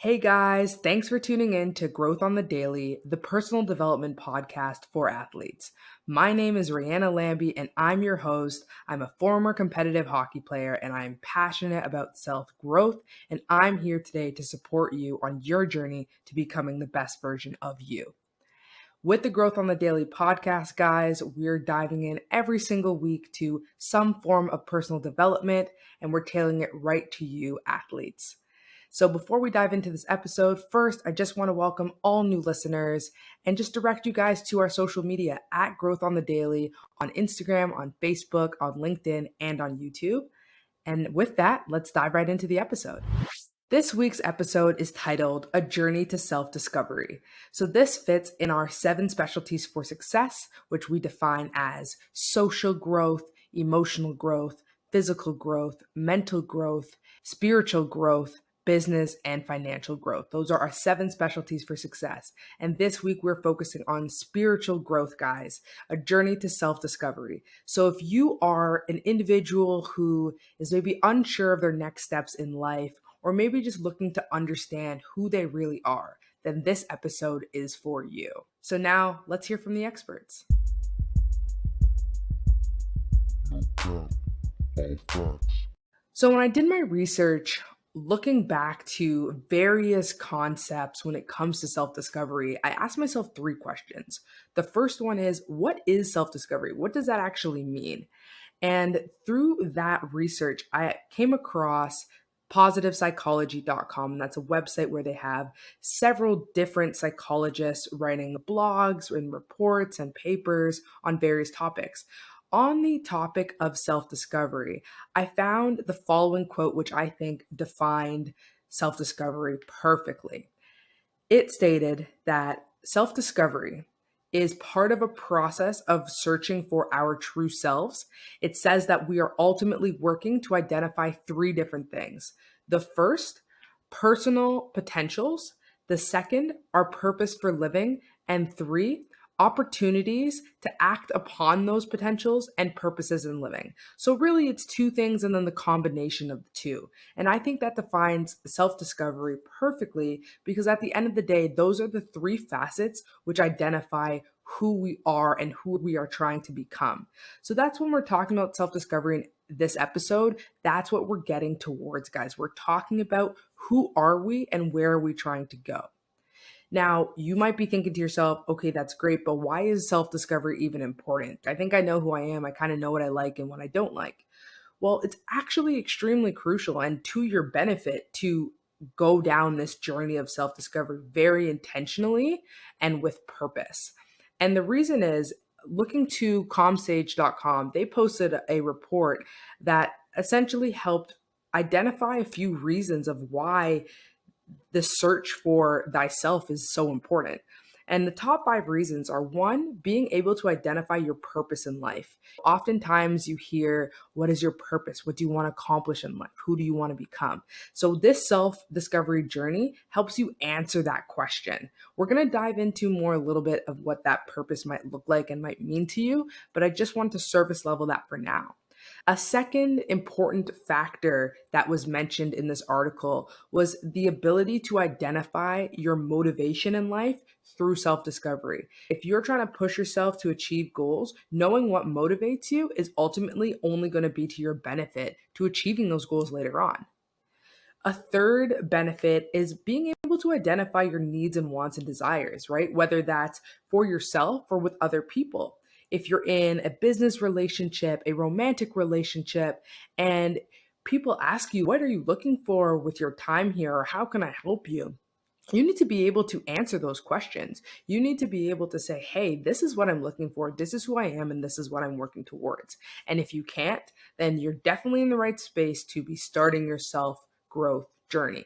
Hey guys, thanks for tuning in to Growth on the Daily, the personal development podcast for athletes. My name is Rihanna Lambie and I'm your host. I'm a former competitive hockey player and I'm passionate about self-growth, and I'm here today to support you on your journey to becoming the best version of you. With the Growth on the Daily podcast, guys, we're diving in every single week to some form of personal development, and we're tailoring it right to you, athletes. So before we dive into this episode, first, I just want to welcome all new listeners and just direct you guys to our social media at Growth on the Daily on Instagram, on Facebook, on LinkedIn, and on YouTube. And with that, let's dive right into the episode. This week's episode is titled A Journey to Self-Discovery. So this fits in our 7 specialties for success, which we define as social growth, emotional growth, physical growth, mental growth, spiritual growth, business, and financial growth. Those are our 7 specialties for success. And this week we're focusing on spiritual growth, guys, a journey to self-discovery. So if you are an individual who is maybe unsure of their next steps in life, or maybe just looking to understand who they really are, then this episode is for you. So now let's hear from the experts. So when I did my research, looking back to various concepts when it comes to self-discovery, I asked myself 3 questions. The first one is, what is self-discovery? What does that actually mean? And through that research, I came across positivepsychology.com. And that's a website where they have several different psychologists writing blogs and reports and papers on various topics. On the topic of self discovery, I found the following quote, which I think defined self discovery perfectly. It stated that self discovery is part of a process of searching for our true selves. It says that we are ultimately working to identify 3 different things. The first, personal potentials. The second, our purpose for living. And 3, opportunities to act upon those potentials and purposes in living. So, really, it's 2 things and then the combination of the 2. And I think that defines self discovery perfectly, because at the end of the day, those are the 3 facets which identify who we are and who we are trying to become. So that's when we're talking about self discovery in this episode. That's what we're getting towards, guys. We're talking about who are we and where are we trying to go. Now, you might be thinking to yourself, okay, that's great, but why is self discovery even important? I think I know who I am. I kind of know what I like and what I don't like. Well, it's actually extremely crucial and to your benefit to go down this journey of self discovery very intentionally and with purpose. And the reason is, looking to comsage.com, they posted a report that essentially helped identify a few reasons of why the search for thyself is so important. And the top 5 reasons are: 1, being able to identify your purpose in life. Oftentimes you hear, what is your purpose? What do you want to accomplish in life? Who do you want to become? So this self-discovery journey helps you answer that question. We're going to dive into more a little bit of what that purpose might look like and might mean to you, but I just want to surface level that for now. A second important factor that was mentioned in this article was the ability to identify your motivation in life through self discovery. If you're trying to push yourself to achieve goals, knowing what motivates you is ultimately only going to be to your benefit to achieving those goals later on. A third benefit is being able to identify your needs and wants and desires, right? Whether that's for yourself or with other people. If you're in a business relationship, a romantic relationship, and people ask you, what are you looking for with your time here? Or how can I help you? You need to be able to answer those questions. You need to be able to say, hey, this is what I'm looking for. This is who I am, and this is what I'm working towards. And if you can't, then you're definitely in the right space to be starting your self growth journey.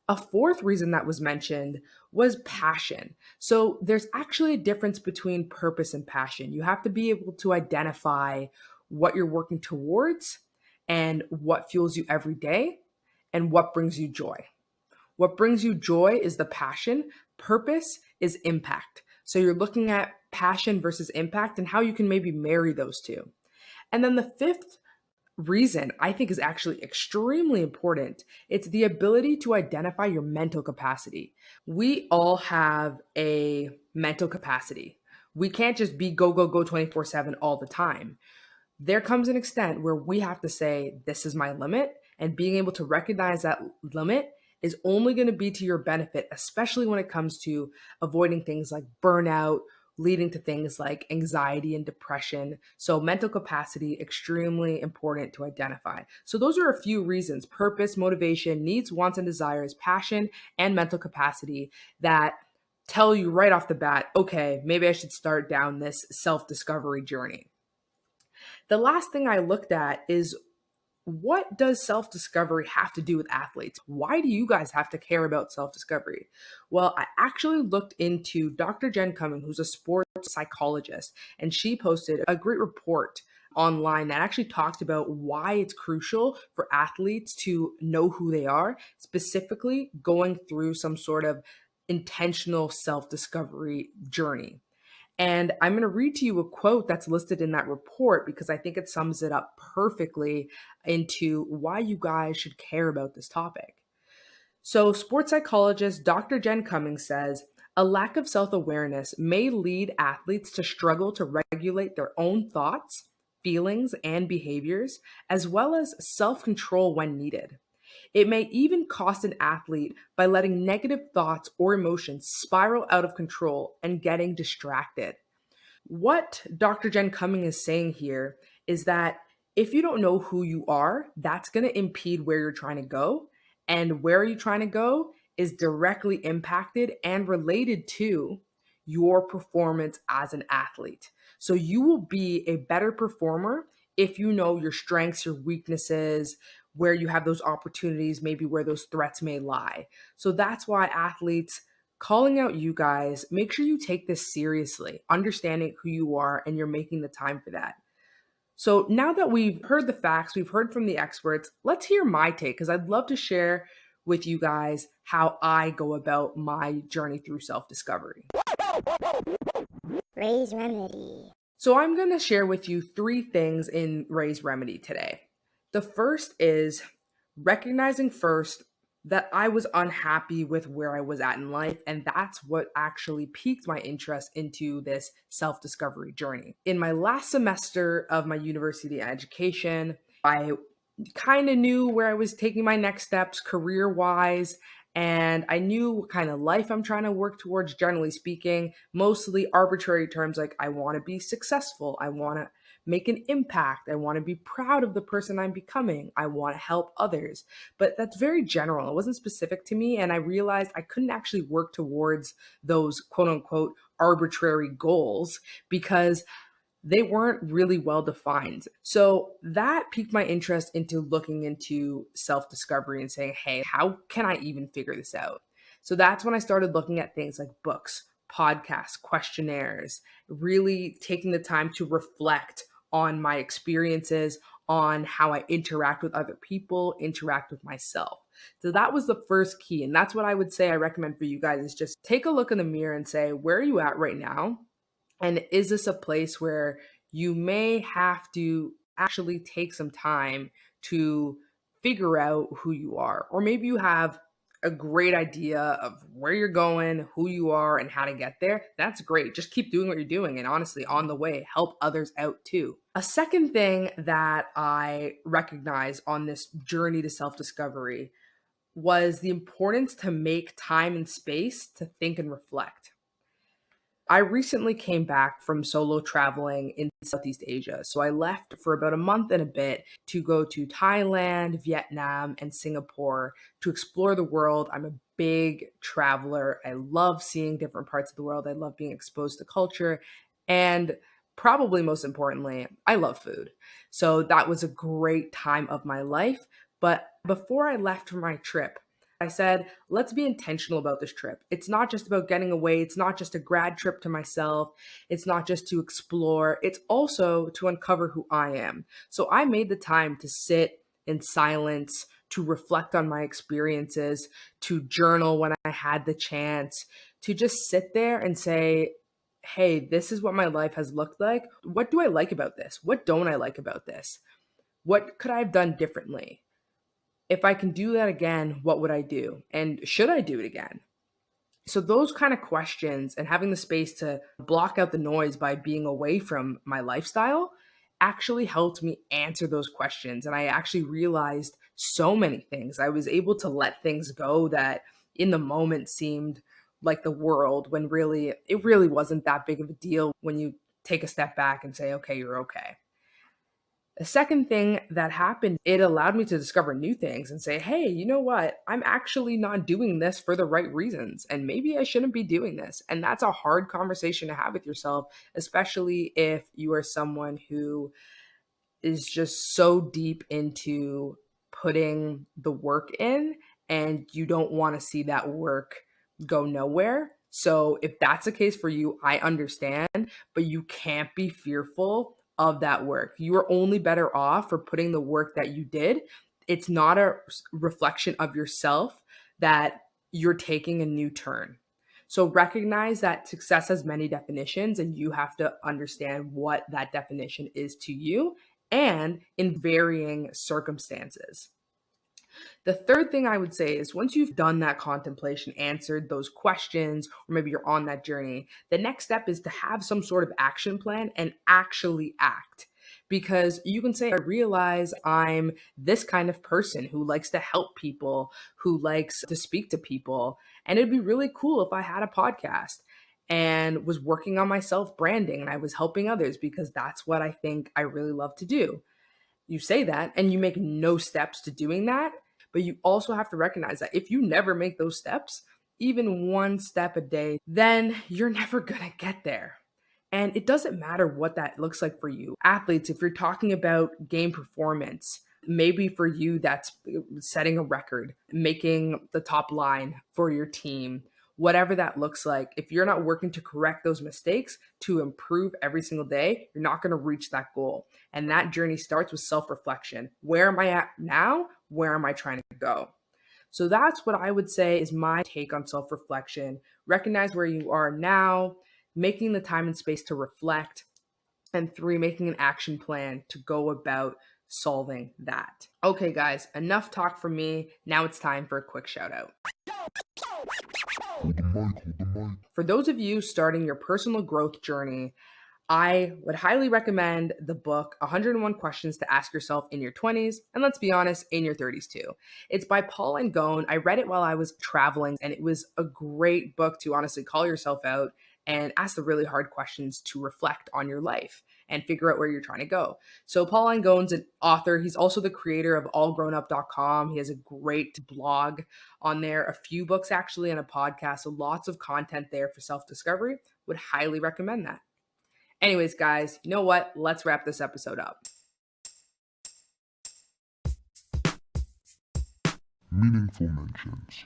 A fourth reason that was mentioned was passion. So there's actually a difference between purpose and passion. You have to be able to identify what you're working towards and what fuels you every day and what brings you joy. What brings you joy is the passion. Purpose is impact. So you're looking at passion versus impact and how you can maybe marry those two. And then the fifth reason I think is actually extremely important. It's the ability to identify your mental capacity. We all have a mental capacity. We can't just be go, go, go 24/7 all the time. There comes an extent where we have to say, this is my limit. And being able to recognize that limit is only going to be to your benefit, especially when it comes to avoiding things like burnout, leading to things like anxiety and depression. So, mental capacity, extremely important to identify. So, those are a few reasons: purpose, motivation, needs, wants, and desires, passion, and mental capacity that tell you right off the bat, okay, maybe I should start down this self discovery journey. The last thing I looked at is, what does self discovery have to do with athletes? Why do you guys have to care about self discovery? Well, I actually looked into Dr. Jen Cumming, who's a sports psychologist, and she posted a great report online that actually talked about why it's crucial for athletes to know who they are, specifically going through some sort of intentional self discovery journey. And I'm going to read to you a quote that's listed in that report because I think it sums it up perfectly into why you guys should care about this topic. So, sports psychologist Dr. Jen Cummings says, a lack of self awareness may lead athletes to struggle to regulate their own thoughts, feelings, and behaviors, as well as self control when needed. It may even cost an athlete by letting negative thoughts or emotions spiral out of control and getting distracted. What Dr. Jen Cumming is saying here is that if you don't know who you are, that's going to impede where you're trying to go. And where you're trying to go is directly impacted and related to your performance as an athlete. So you will be a better performer if you know your strengths, your weaknesses, where you have those opportunities, maybe where those threats may lie. So that's why athletes, calling out you guys, make sure you take this seriously, understanding who you are and you're making the time for that. So now that we've heard the facts, we've heard from the experts, let's hear my take because I'd love to share with you guys how I go about my journey through self discovery. Ray's Remedy. So I'm going to share with you three things in Ray's Remedy today. The first is recognizing first that I was unhappy with where I was at in life, and that's what actually piqued my interest into this self-discovery journey. In my last semester of my university education, I kind of knew where I was taking my next steps career-wise, and I knew what kind of life I'm trying to work towards, generally speaking, mostly arbitrary terms like I want to be successful, I want to make an impact, I want to be proud of the person I'm becoming, I want to help others. But that's very general. It wasn't specific to me. And I realized I couldn't actually work towards those quote unquote arbitrary goals because they weren't really well defined. So that piqued my interest into looking into self discovery and saying, hey, how can I even figure this out? So that's when I started looking at things like books, podcasts, questionnaires, really taking the time to reflect on my experiences, on how I interact with other people, interact with myself. So that was the first key. And that's what I would say I recommend for you guys is just take a look in the mirror and say, where are you at right now? And is this a place where you may have to actually take some time to figure out who you are? Or maybe you have a great idea of where you're going, who you are, and how to get there. That's great. Just keep doing what you're doing. And honestly, on the way, help others out too. A second thing that I recognize on this journey to self discovery was the importance to make time and space to think and reflect. I recently came back from solo traveling in Southeast Asia. So I left for about a month and a bit to go to Thailand, Vietnam, and Singapore to explore the world. I'm a big traveler. I love seeing different parts of the world. I love being exposed to culture. And probably most importantly, I love food. So that was a great time of my life. But before I left for my trip, I said, let's be intentional about this trip. It's not just about getting away. It's not just a grad trip to myself. It's not just to explore. It's also to uncover who I am. So I made the time to sit in silence, to reflect on my experiences, to journal when I had the chance, to just sit there and say, hey, this is what my life has looked like. What do I like about this? What don't I like about this? What could I have done differently? If I can do that again, what would I do? And should I do it again? So, those kind of questions and having the space to block out the noise by being away from my lifestyle actually helped me answer those questions. And I actually realized so many things. I was able to let things go that in the moment seemed like the world, when really, it really wasn't that big of a deal when you take a step back and say, okay, you're okay. The second thing that happened, it allowed me to discover new things and say, hey, you know what? I'm actually not doing this for the right reasons. And maybe I shouldn't be doing this. And that's a hard conversation to have with yourself, especially if you are someone who is just so deep into putting the work in and you don't want to see that work go nowhere. So if that's the case for you, I understand, but you can't be fearful of that work. You are only better off for putting the work that you did. It's not a reflection of yourself that you're taking a new turn. So recognize that success has many definitions and you have to understand what that definition is to you and in varying circumstances. The third thing I would say is once you've done that contemplation, answered those questions, or maybe you're on that journey, the next step is to have some sort of action plan and actually act. Because you can say, I realize I'm this kind of person who likes to help people, who likes to speak to people. And it'd be really cool if I had a podcast and was working on my self branding and I was helping others because that's what I think I really love to do. You say that and you make no steps to doing that, but you also have to recognize that if you never make those steps, even one step a day, then you're never gonna get there. And it doesn't matter what that looks like for you. Athletes, if you're talking about game performance, maybe for you that's setting a record, making the top line for your team, whatever that looks like. If you're not working to correct those mistakes to improve every single day, you're not going to reach that goal. And that journey starts with self-reflection. Where am I at now? Where am I trying to go? So that's what I would say is my take on self reflection. Recognize where you are now, making the time and space to reflect, and three, making an action plan to go about solving that. Okay, guys, enough talk from me. Now it's time for a quick shout out. For those of you starting your personal growth journey, I would highly recommend the book 101 Questions to Ask Yourself in Your 20s, and let's be honest, in your 30s too. It's by Paul and Gone. I read it while I was traveling, and it was a great book to honestly call yourself out and ask the really hard questions to reflect on your life and figure out where you're trying to go. So Paul and Gone's an author. He's also the creator of allgrownup.com. He has a great blog on there, a few books actually, and a podcast. So lots of content there for self-discovery. Would highly recommend that. Anyways, guys, you know what? Let's wrap this episode up. Meaningful mentions.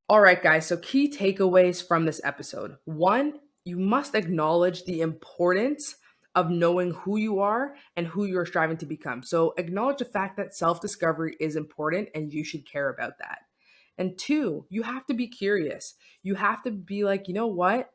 All right, guys. So key takeaways from this episode. One, you must acknowledge the importance of knowing who you are and who you're striving to become. So acknowledge the fact that self-discovery is important and you should care about that. And two, you have to be curious. You have to be like, you know what?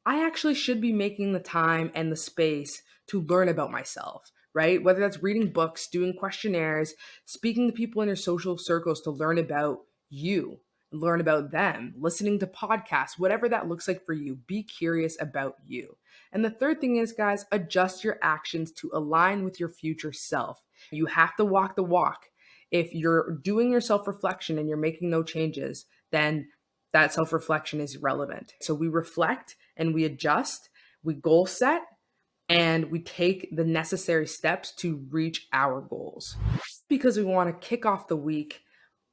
I actually should be making the time and the space to learn about myself, right? Whether that's reading books, doing questionnaires, speaking to people in your social circles to learn about you, learn about them, listening to podcasts, whatever that looks like for you, be curious about you. And the third thing is, guys, adjust your actions to align with your future self. You have to walk the walk. If you're doing your self reflection and you're making no changes, then that self reflection is relevant. So we reflect and we adjust, we goal set, and we take the necessary steps to reach our goals. Because we want to kick off the week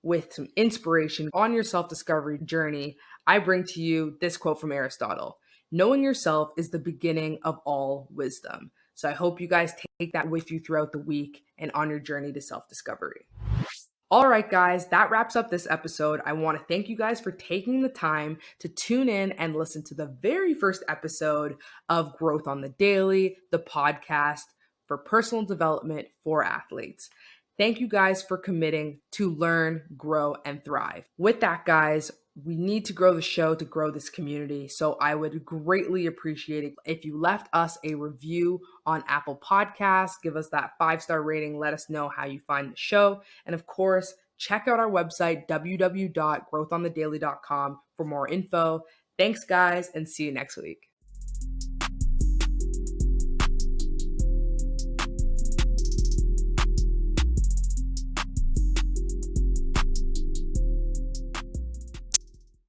with some inspiration on your self discovery journey, I bring to you this quote from Aristotle: knowing yourself is the beginning of all wisdom. So I hope you guys take that with you throughout the week and on your journey to self discovery. All right, guys, that wraps up this episode. I want to thank you guys for taking the time to tune in and listen to the very first episode of Growth on the Daily, the podcast for personal development for athletes. Thank you guys for committing to learn, grow, and thrive. With that, guys, We need to grow the show to grow this community. So I would greatly appreciate it if you left us a review on Apple Podcasts, give us that 5-star rating, let us know how you find the show. And of course, check out our website, www.growthonthedaily.com, for more info. Thanks, guys, and see you next week.